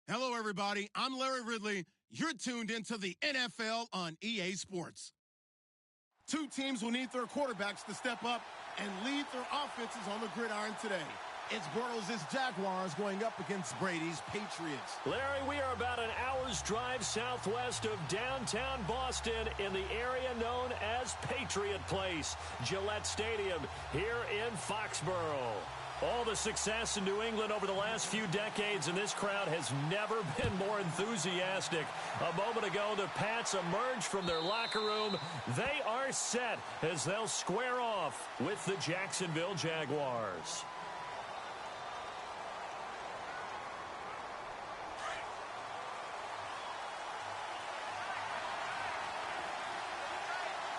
Hello, everybody. I'm Larry Ridley. You're tuned into the NFL on EA Sports. Two teams will need their quarterbacks to step up and lead their offenses on the gridiron today. It's Bortles' Jaguars going up against Brady's Patriots. Larry, we are about an hour's drive southwest of downtown Boston in the area known as Patriot Place, Gillette Stadium, here in Foxborough. All the success in New England over the last few decades, and this crowd has never been more enthusiastic. A moment ago, the Pats emerged from their locker room. They are set as they'll square off with the Jacksonville Jaguars.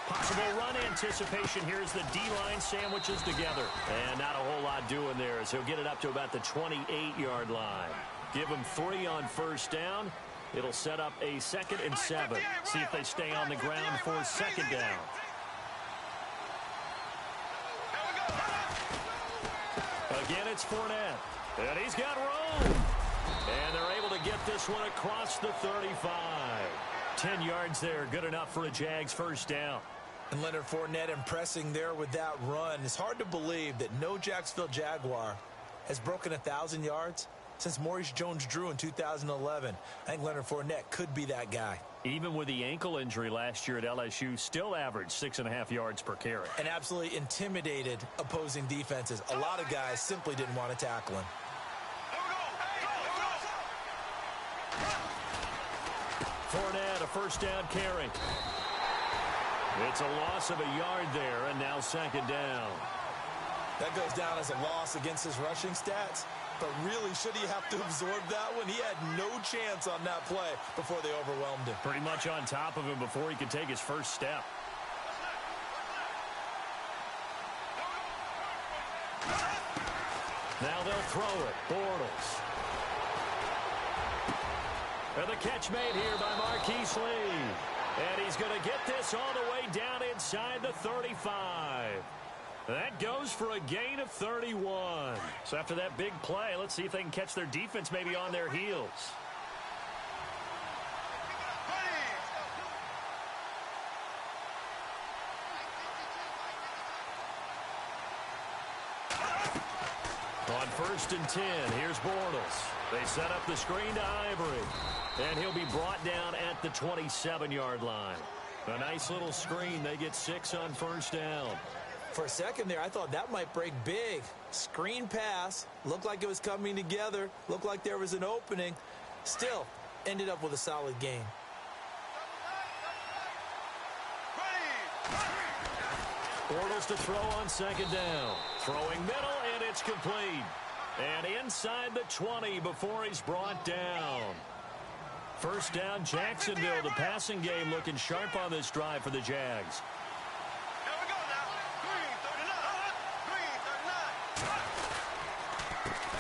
Possible run anticipation. Here's the D-line sandwiches together. And not a whole lot doing there as he'll get it up to about the 28-yard line. Give him 3 on first down. It'll set up a 2nd and 7. See if they stay on the ground for 2nd down. Again, it's Fournette. And he's got room. And they're able to get this one across the 35. 10 yards there, good enough for a Jags first down. And Rn4emp impressing there with that run. It's hard to believe that no Jacksonville Jaguar has broken 1,000 yards since Maurice Jones-Drew in 2011. I think Rn4emp could be that guy. Even with the ankle injury last year at LSU, still averaged 6.5 yards per carry. And absolutely intimidated opposing defenses. A lot of guys simply didn't want to tackle him. Fournette, a first down carry. It's a loss of a yard there, and now 2nd down. That goes down as a loss against his rushing stats. But really, should he have to absorb that one? He had no chance on that play before they overwhelmed him. Pretty much on top of him before he could take his first step. Now they'll throw it. Bortles. And the catch made here by Marquise Lee. And he's going to get this all the way down inside the 35. That goes for a gain of 31. So after that big play, let's see if they can catch their defense maybe on their heels. On 1st and 10, here's Bortles. They set up the screen to Ivory. And he'll be brought down at the 27-yard line. A nice little screen. They get 6 on first down. For a second there, I thought that might break big. Screen pass. Looked like it was coming together. Looked like there was an opening. Still, ended up with a solid gain. Bortles to throw on 2nd down. Throwing middle, and it's complete. And inside the 20 before he's brought down. First down, Jacksonville. The passing game looking sharp on this drive for the Jags.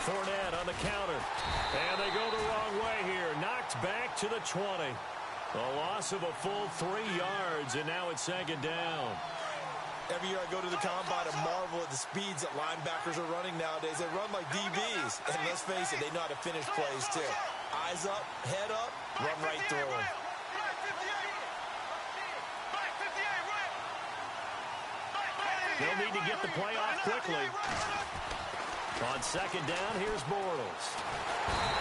Fournette on the counter. And they go the wrong way here. Knocked back to the 20. A loss of a full 3 yards, and now it's 2nd down. Every year I go to the combine and marvel at the speeds that linebackers are running nowadays. They run like DBs. And let's face it, they know how to finish plays too. Eyes up, head up, run right through them. They'll need to get the play off quickly. On 2nd down, here's Bortles.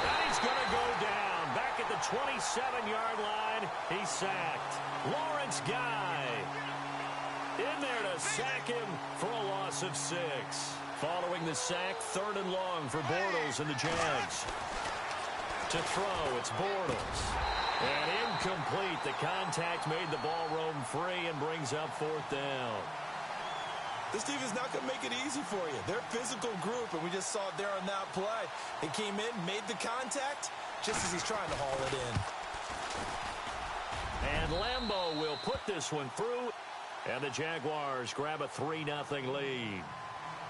And he's going to go down. Back at the 27-yard line, he's sacked. Lawrence Guy in there to sack him for a loss of 6. Following the sack, 3rd and long for Bortles and the Jags. To throw, it's Bortles. And incomplete. The contact made the ball roam free and brings up 4th down. This team is not going to make it easy for you. They're a physical group, and we just saw it there on that play. He came in, made the contact, just as he's trying to haul it in. And Lambeau will put this one through. And the Jaguars grab a 3-0 lead.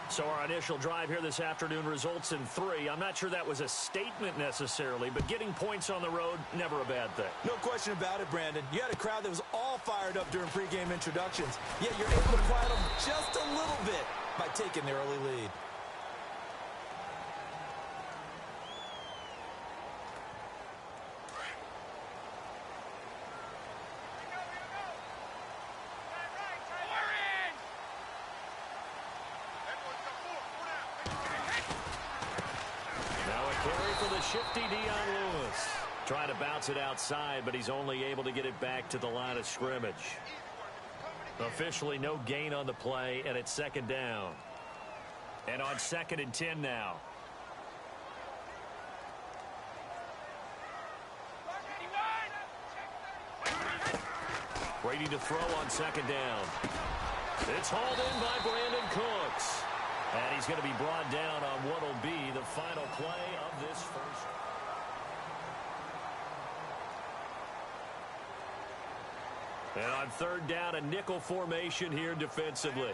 So our initial drive here this afternoon results in 3. I'm not sure that was a statement necessarily, but getting points on the road, never a bad thing. No question about it, Brandon. You had a crowd that was all fired up during pregame introductions, yet you're able to quiet them just a little bit by taking the early lead. Carry for the shifty Dion Lewis. Trying to bounce it outside, but he's only able to get it back to the line of scrimmage. Officially no gain on the play, and it's second down. And on 2nd and 10 now. Brady to throw on 2nd down. It's hauled in by Brandon Cooks. And he's going to be brought down on what will be the final play of this first. And on 3rd down, a nickel formation here defensively.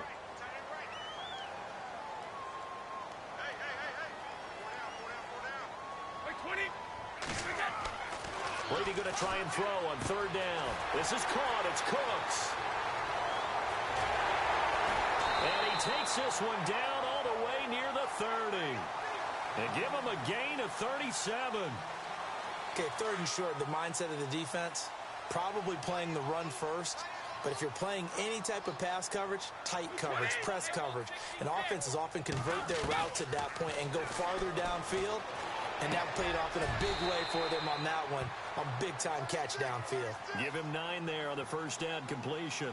Brady going to try and throw on 3rd down. This is caught. It's Cooks. And he takes this one down all the way near the 30. And give him a gain of 37. Okay, 3rd and short, the mindset of the defense, probably playing the run first. But if you're playing any type of pass coverage, tight coverage, press coverage, and offenses often convert their routes at that point and go farther downfield. And that played off in a big way for them on that one, on big-time catch downfield. Give him 9 there on the 1st down completion.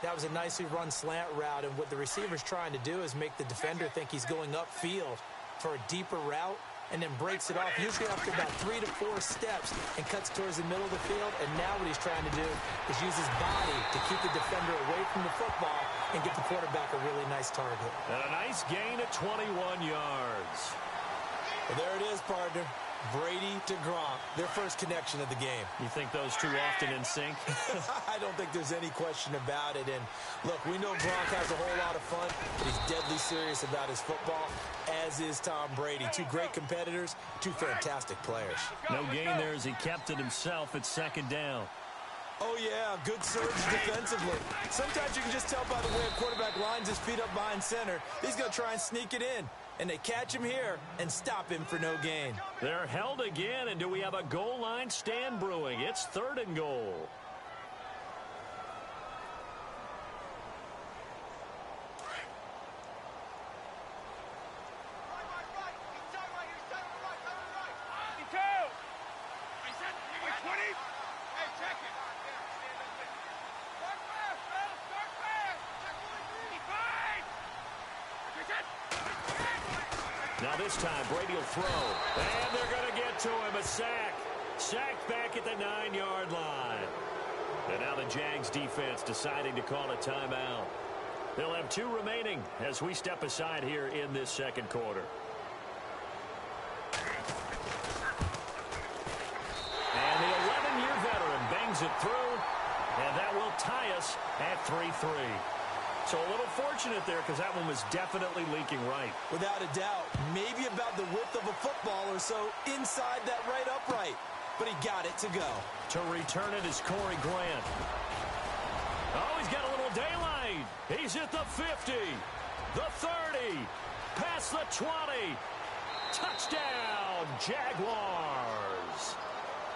That was a nicely run slant route, and what the receiver's trying to do is make the defender think he's going upfield for a deeper route, and then breaks it off, usually after about 3 to 4 steps, and cuts towards the middle of the field. And now what he's trying to do is use his body to keep the defender away from the football and get the quarterback a really nice target. And a nice gain of 21 yards. Well, there it is, partner. Brady to Gronk, their first connection of the game. You think those two often in sync? I don't think there's any question about it. And look, we know Gronk has a whole lot of fun, but he's deadly serious about his football, as is Tom Brady. 2 great competitors, 2 fantastic players. No gain there as he kept it himself at 2nd down. Oh, yeah, good surge defensively. Sometimes you can just tell by the way a quarterback lines his feet up behind center. He's going to try and sneak it in. And they catch him here and stop him for no gain. They're held again, and do we have a goal line stand brewing? It's 3rd and goal. Now this time, Brady will throw. And they're going to get to him. A sack. Sacked back at the 9-yard line. And now the Jags defense deciding to call a timeout. They'll have 2 remaining as we step aside here in this 2nd quarter. And the 11-year veteran bangs it through. And that will tie us at 3-3. So a little fortunate there because that one was definitely leaking right. Without a doubt. Maybe about the width of a football or so inside that right upright. But he got it to go. To return it is Corey Grant. Oh, he's got a little daylight. He's at the 50. The 30. Past the 20. Touchdown, Jaguars.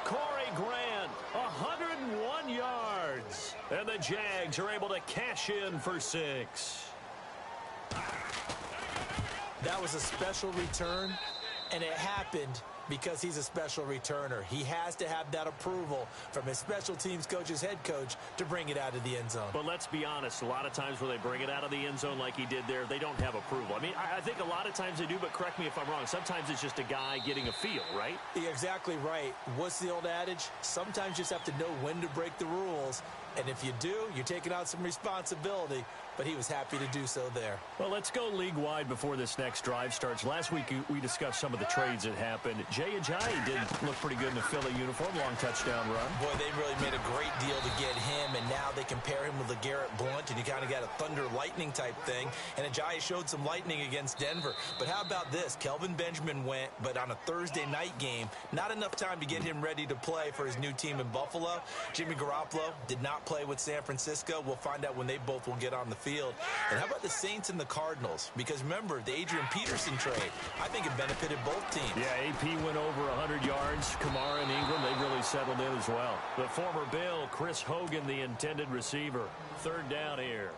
Corey Grant, 101 yards. And the Jags are able to cash in for 6. That was a special return, and it happened because he's a special returner. He has to have that approval from his special teams coach's head coach to bring it out of the end zone. But let's be honest, a lot of times when they bring it out of the end zone like he did there, they don't have approval. I mean, I think a lot of times they do, but correct me if I'm wrong. Sometimes it's just a guy getting a feel, right? You're exactly right. What's the old adage? Sometimes you just have to know when to break the rules. And if you do, you're taking on some responsibility. But he was happy to do so there. Well, let's go league-wide before this next drive starts. Last week, we discussed some of the trades that happened. Jay Ajayi did look pretty good in the Philly uniform. Long touchdown run. Boy, they really made a great deal to get him, and now they compare him with LeGarrette Blount, and you kind of got a thunder-lightning type thing. And Ajayi showed some lightning against Denver. But how about this? Kelvin Benjamin went, but on a Thursday night game, not enough time to get him ready to play for his new team in Buffalo. Jimmy Garoppolo did not play with San Francisco. We'll find out when they both will get on the field. And how about the Saints and the Cardinals? Because remember, the Adrian Peterson trade, I think it benefited both teams. Yeah, AP went over 100 yards. Kamara and Ingram, they really settled in as well. The former Bill, Chris Hogan, the intended receiver. 3rd down here.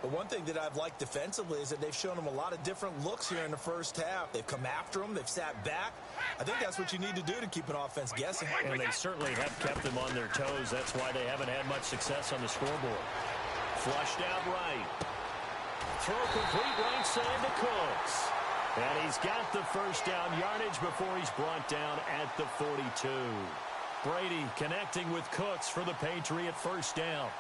But one thing that I've liked defensively is that they've shown them a lot of different looks here in the first half. They've come after them. They've sat back. I think that's what you need to do to keep an offense guessing. And they certainly have kept them on their toes. That's why they haven't had much success on the scoreboard. Flushed out right. Throw complete right side to Cooks. And he's got the first down yardage before he's brought down at the 42. Brady connecting with Cooks for the Patriot first down.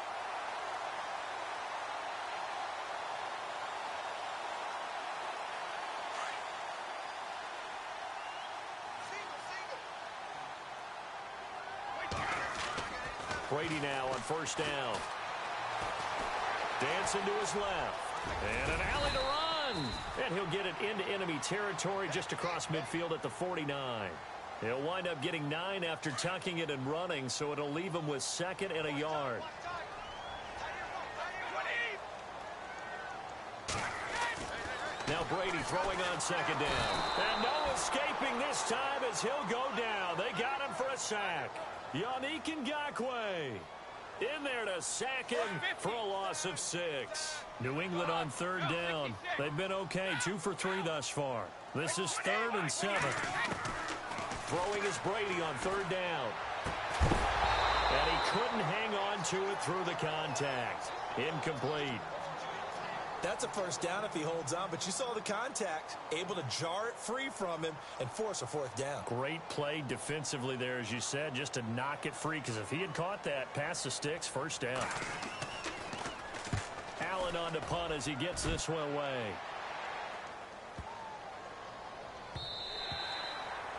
Brady now on first down. Dancing to his left. And an alley to run. And he'll get it into enemy territory just across midfield at the 49. He'll wind up getting 9 after tucking it and running, so it'll leave him with 2nd and a yard. Now Brady throwing on 2nd down. And no escaping this time as he'll go down. They got him for a sack. Yannick Ngakoue in there to sack him for a loss of 6. New England on 3rd down. They've been okay, 2 for 3 thus far. This is 3rd and 7. Throwing is Brady on 3rd down. And he couldn't hang on to it through the contact. Incomplete. That's a first down if he holds on, but you saw the contact, able to jar it free from him and force a 4th down. Great play defensively there, as you said, just to knock it free, because if he had caught that, past the sticks, first down. Allen on to punt as he gets this one away.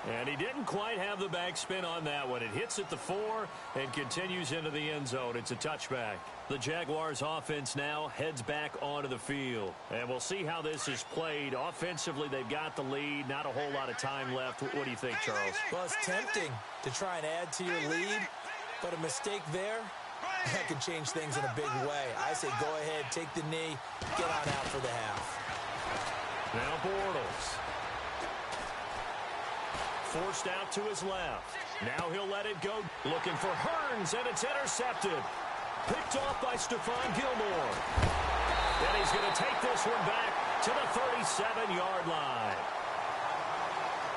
And he didn't quite have the backspin on that one. It hits at the 4 and continues into the end zone. It's a touchback. The Jaguars offense now heads back onto the field. And we'll see how this is played. Offensively, they've got the lead. Not a whole lot of time left. What do you think, Charles? Well, it's tempting to try and add to your lead, but a mistake there, that can change things in a big way. I say go ahead, take the knee, get on out for the half. Now Bortles. Forced out to his left. Now he'll let it go. Looking for Hearns, and it's intercepted. Picked off by Stephon Gilmore. And he's going to take this one back to the 37-yard line.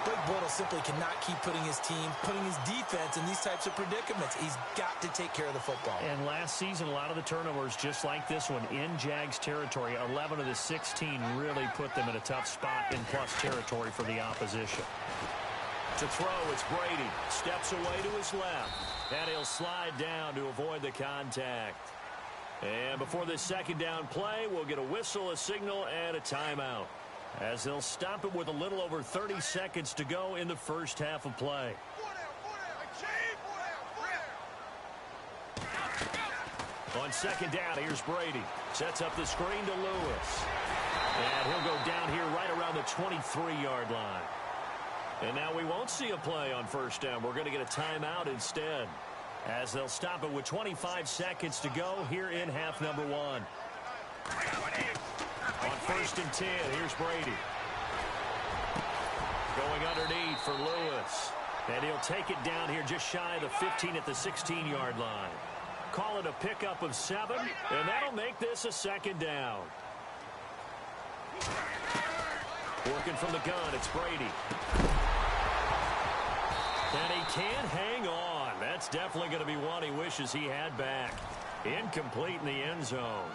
Blake Bortles simply cannot keep putting his team, putting his defense in these types of predicaments. He's got to take care of the football. And last season, a lot of the turnovers, just like this one, in Jags territory, 11 of the 16 really put them in a tough spot in plus territory for the opposition. To throw, it's Brady. Steps away to his left. And he'll slide down to avoid the contact. And before this 2nd down play, we'll get a whistle, a signal, and a timeout, as they'll stop it with a little over 30 seconds to go in the first half of play. On 2nd down, here's Brady. Sets up the screen to Lewis. And he'll go down here right around the 23-yard line. And now we won't see a play on 1st down. We're going to get a timeout instead, as they'll stop it with 25 seconds to go here in half number 1. On 1st and 10, here's Brady. Going underneath for Lewis. And he'll take it down here just shy of the 15 at the 16-yard line. Call it a pickup of 7, and that'll make this a 2nd down. Working from the gun, it's Brady. And he can't hang on. That's definitely going to be one he wishes he had back. Incomplete in the end zone.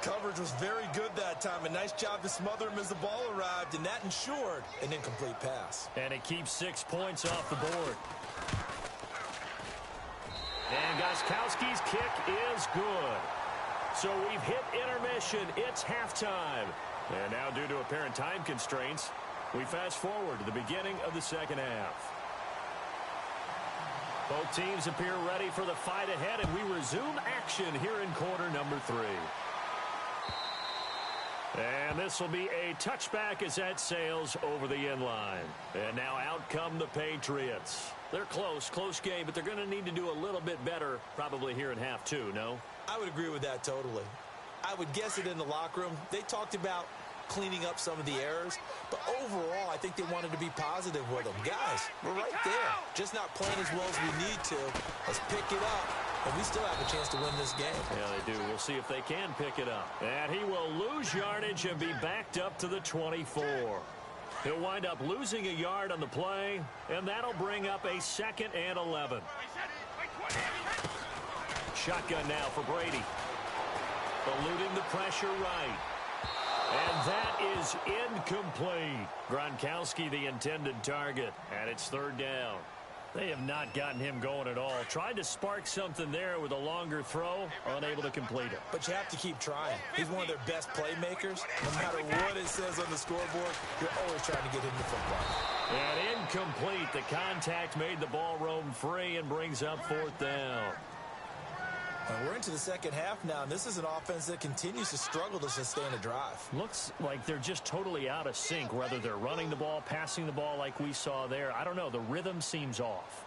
Coverage was very good that time. A nice job to smother him as the ball arrived, and that ensured an incomplete pass. And it keeps 6 points off the board. And Gostkowski's kick is good. So we've hit intermission. It's halftime. And now, due to apparent time constraints, we fast forward to the beginning of the 2nd half. Both teams appear ready for the fight ahead, and we resume action here in quarter number 3. And this will be a touchback as that sails over the end line. And now out come the Patriots. They're close game, but they're going to need to do a little bit better probably here in half 2, no? I would agree with that totally. I would guess it in the locker room. They talked about cleaning up some of the errors, but overall, I think they wanted to be positive with them. Guys, we're right there. Just not playing as well as we need to. Let's pick it up and we still have a chance to win this game. Yeah, they do. We'll see if they can pick it up. And he will lose yardage and be backed up to the 24. He'll wind up losing a yard on the play, and that'll bring up a 2nd and 11. Shotgun now for Brady. Eluding the pressure right. And that is incomplete. Gronkowski, the intended target, and it's 3rd down. They have not gotten him going at all. Tried to spark something there with a longer throw, unable to complete it. But you have to keep trying. He's one of their best playmakers. No matter what it says on the scoreboard, you're always trying to get him the football. And incomplete. The contact made the ball roam free and brings up 4th down. And we're into the second half now, and this is an offense that continues to struggle to sustain a drive. Looks like they're just totally out of sync, whether they're running the ball, passing the ball like we saw there. I don't know. The rhythm seems off.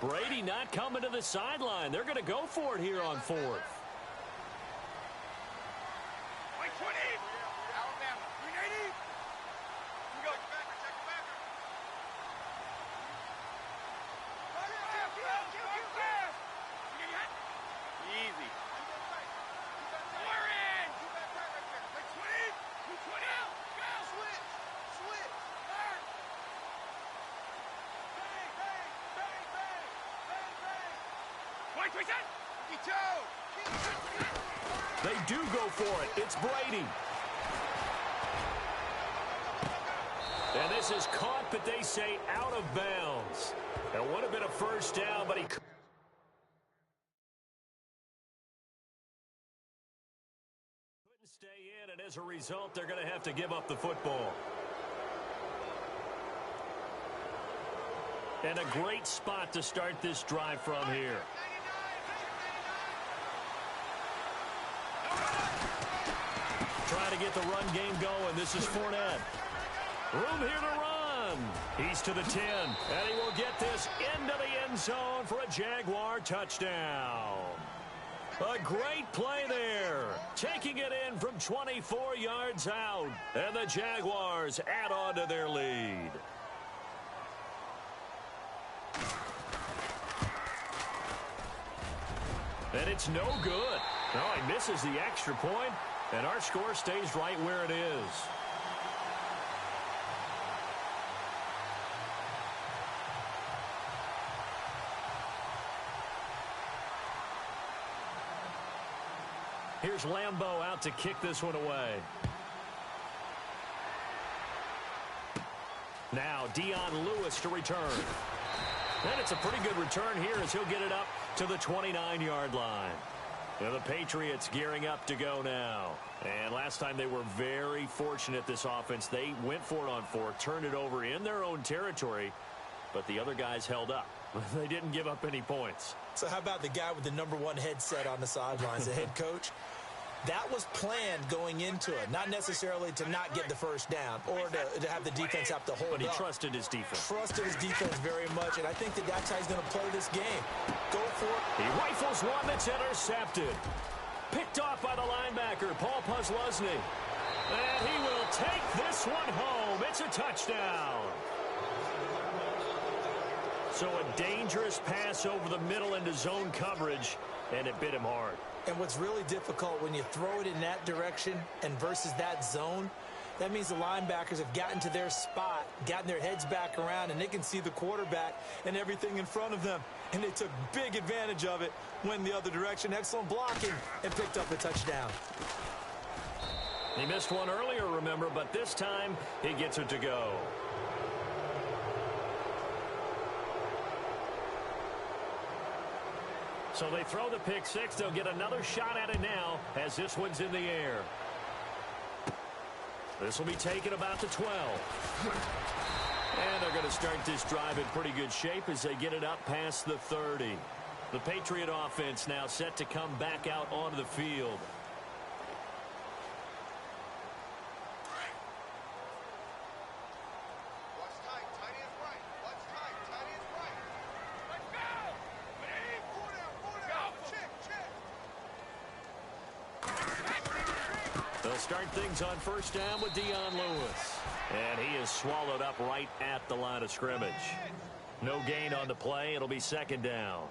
Brady not coming to the sideline. They're going to go for it here on 4th. They do go for it. It's Brady. And this is caught, but they say out of bounds. It would have been a 1st down, but he couldn't stay in, and as a result, they're going to have to give up the football. And a great spot to start this drive from here. Trying to get the run game going. This is Fournette. Room here to run. He's to the 10. And he will get this into the end zone for a Jaguar touchdown. A great play there. Taking it in from 24 yards out. And the Jaguars add on to their lead. And it's no good. No, he misses the extra point, and our score stays right where it is. Here's Lambeau out to kick this one away. Now Dion Lewis to return. And it's a pretty good return here as he'll get it up to the 29-yard line. Now the Patriots gearing up to go now. And last time they were very fortunate, this offense. They went for it on 4, turned it over in their own territory, but the other guys held up. They didn't give up any points. So how about the guy with the #1 headset on the sidelines, the head coach? That was planned going into it, not necessarily to not get the 1st down or to have the defense have to hold up. But he trusted his defense. Trusted his defense very much, and I think that's how he's going to play this game. Go for it. He rifles one that's intercepted. Picked off by the linebacker, Paul Posluszny. And he will take this one home. It's a touchdown. So a dangerous pass over the middle into zone coverage, and it bit him hard. And what's really difficult when you throw it in that direction and versus that zone, that means the linebackers have gotten to their spot, gotten their heads back around, and they can see the quarterback and everything in front of them. And they took big advantage of it, went the other direction, excellent blocking, and picked up the touchdown. He missed one earlier, remember, but this time he gets it to go. So they throw the pick 6. They'll get another shot at it now as this one's in the air. This will be taken about to 12. And they're going to start this drive in pretty good shape as they get it up past the 30. The Patriot offense now set to come back out onto the field. Start things on 1st down with Dion Lewis. And he is swallowed up right at the line of scrimmage. No gain on the play. It'll be second down.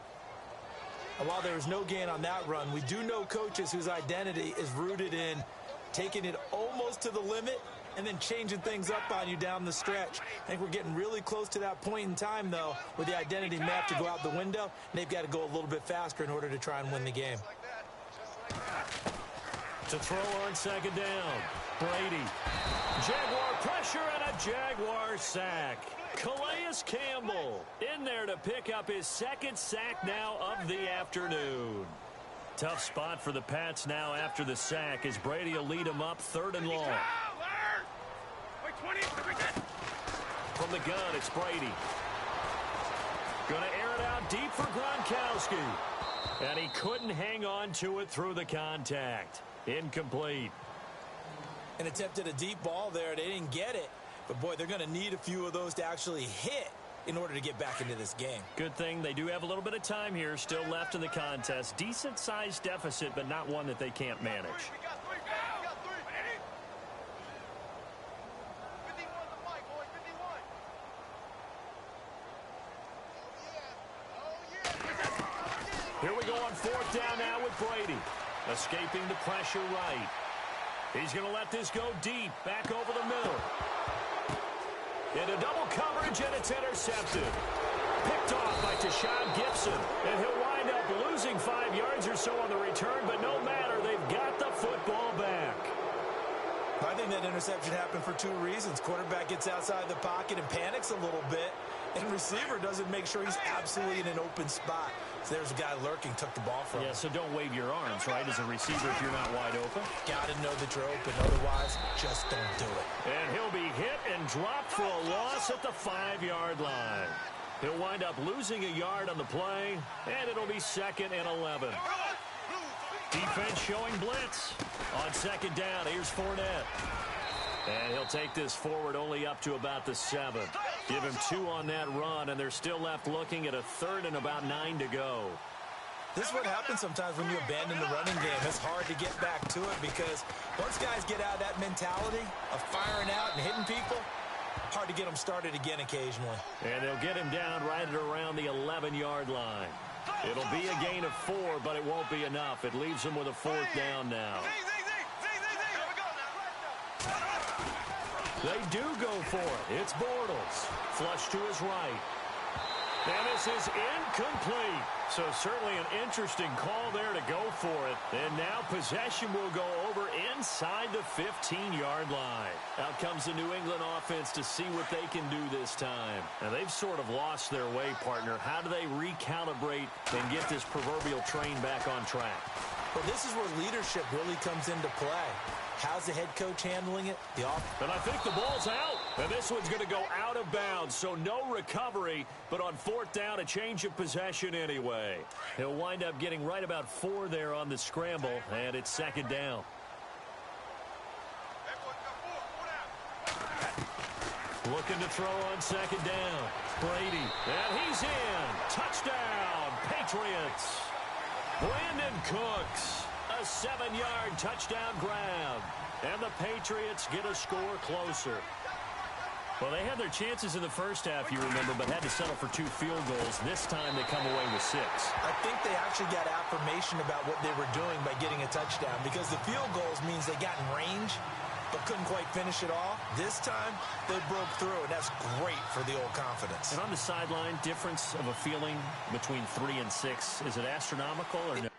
And while there was no gain on that run, we do know coaches whose identity is rooted in taking it almost to the limit and then changing things up on you down the stretch. I think we're getting really close to that point in time, though, where the identity map to go out the window, and they've got to go a little bit faster in order to try and win the game. To throw on second down, Brady. Jaguar pressure and a Jaguar sack. Calais Campbell in there to pick up his second sack now of the afternoon. Tough spot for the Pats now after the sack as Brady will lead them up 3rd and long. From the gun, it's Brady. Going to air it out deep for Gronkowski. And he couldn't hang on to it through the contact. Incomplete. And attempted a deep ball there. They didn't get it. But, boy, they're going to need a few of those to actually hit in order to get back into this game. Good thing they do have a little bit of time here still left in the contest. Decent-sized deficit, but not one that they can't manage. Here we go on 4th down now with Brady. Escaping the pressure right. He's going to let this go deep. Back over the middle. Into double coverage, and it's intercepted. Picked off by Tashawn Gibson. And he'll wind up losing 5 yards or so on the return, but no matter, they've got the football back. I think that interception happened for 2 reasons. Quarterback gets outside the pocket and panics a little bit, and receiver doesn't make sure he's absolutely in an open spot. So there's a guy lurking, took the ball from him. Yeah, so don't wave your arms, right, as a receiver if you're not wide open. Got to know that you're open. Otherwise, just don't do it. And he'll be hit and dropped for a loss at the 5-yard line. He'll wind up losing a yard on the play, and it'll be 2nd and 11. Defense showing blitz. On 2nd down, here's Fournette. And he'll take this forward only up to about the 7. Give him 2 on that run, and they're still left looking at a 3rd and about 9 to go. This is what happens sometimes when you abandon the running game. It's hard to get back to it because once guys get out of that mentality of firing out and hitting people, hard to get them started again occasionally. And they'll get him down right at around the 11-yard line. It'll be a gain of 4, but it won't be enough. It leaves them with a 4th down now. They do go for it. It's Bortles. Flush to his right. And this is incomplete. So certainly an interesting call there to go for it. And now possession will go over inside the 15-yard line. Out comes the New England offense to see what they can do this time. And they've sort of lost their way, partner. How do they recalibrate and get this proverbial train back on track? Well, this is where leadership really comes into play. How's the head coach handling it? And I think the ball's out. And this one's going to go out of bounds, so no recovery. But on 4th down, a change of possession anyway. He'll wind up getting right about 4 there on the scramble, and it's 2nd down. Looking to throw on 2nd down. Brady. And he's in. Touchdown, Patriots. Brandon Cooks. A 7-yard touchdown grab. And the Patriots get a score closer. Well, they had their chances in the first half, you remember, but had to settle for 2 field goals. This time they come away with 6. I think they actually got affirmation about what they were doing by getting a touchdown because the field goals means they got in range but couldn't quite finish it all. This time, they broke through, and that's great for the old confidence. And on the sideline, difference of a feeling between 3 and 6, is it astronomical or no?